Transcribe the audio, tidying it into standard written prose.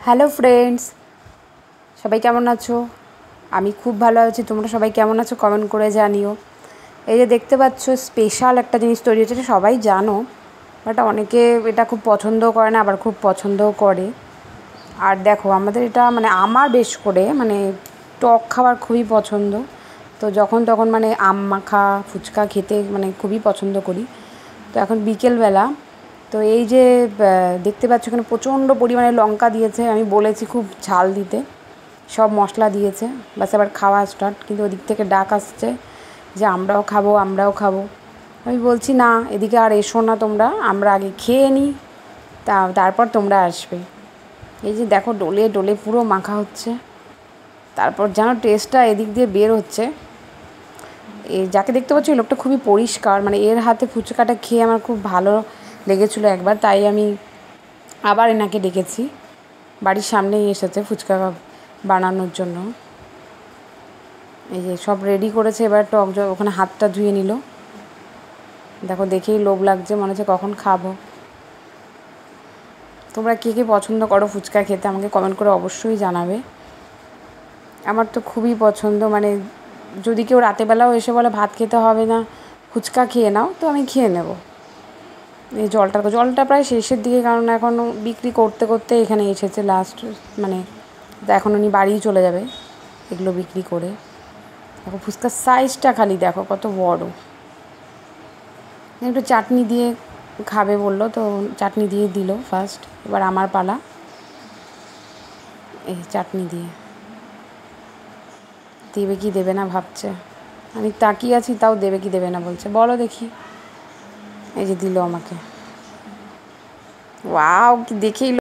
Hello friends, সবাই কেমন আছো? আমি খুব ভালো আছি। তোমরা সবাই কেমন আছো কমেন্ট করে জানিও। এই যে দেখতে পাচ্ছ, স্পেশাল একটা জিনিস তৈরি হচ্ছে, এটা সবাই জানো, বাট অনেকে এটা খুব পছন্দও করে না, আবার খুব পছন্দও করে। আর দেখো, আমাদের এটা মানে আমার বেশ করে মানে টক খাবার খুবই পছন্দ। তো যখন তখন মানে আম মাখা ফুচকা খেতে মানে খুবই পছন্দ করি। তো এখন বিকেলবেলা, তো এই যে দেখতে পাচ্ছ এখানে প্রচণ্ড পরিমাণে লঙ্কা দিয়েছে। আমি বলেছি খুব ঝাল দিতে, সব মশলা দিয়েছে, বাস এবার খাওয়া স্টার্ট। কিন্তু ওদিক থেকে ডাক আসছে যে আমরাও খাবো, আমরাও খাবো। আমি বলছি না, এদিকে আর এসো না তোমরা, আমরা আগে খেয়ে নিই, তারপর তোমরা আসবে। এই যে দেখো, ডলে ডলে পুরো মাখা হচ্ছে, তারপর যেন টেস্টটা এদিক দিয়ে বের হচ্ছে। এই যাকে দেখতে পাচ্ছি ওই লোকটা খুবই পরিষ্কার, মানে এর হাতে ফুচকাটা খেয়ে আমার খুব ভালো লেগেছিলো একবার, তাই আমি আবার এনাকে ডেকেছি। বাড়ির সামনেই এসেছে ফুচকা বানানোর জন্য। এই যে সব রেডি করেছে, এবার টক জল ওখানে হাতটা ধুয়ে নিল। দেখো, দেখেই লোভ লাগছে, মনে হচ্ছে কখন খাবো। তোমরা কে কে পছন্দ করো ফুচকা খেতে আমাকে কমেন্ট করে অবশ্যই জানাবে। আমার তো খুবই পছন্দ, মানে যদি কেউ রাতেবেলাও এসে বলে ভাত খেতে হবে না, ফুচকা খেয়ে নাও, তো আমি খেয়ে নেব। এই জলটা প্রায় শেষের দিকে, কারণ এখন বিক্রি করতে করতে এখানে এসেছে লাস্ট, মানে এখন উনি বাড়িই চলে যাবে এগুলো বিক্রি করে। দেখো ফুচকার সাইজটা খালি দেখো কত বড়। একটু চাটনি দিয়ে খাবে বললো, তো চাটনি দিয়ে দিল ফার্স্ট। এবার আমার পালা, এই চাটনি দিয়ে দেবে কি দেবে না ভাবছে। আমি তাকিয়ে আছি, তাও দেবে কি দেবে না বলছে, বলো দেখি। এই যে দিল আমাকে, ওয়াও, কি দেখেই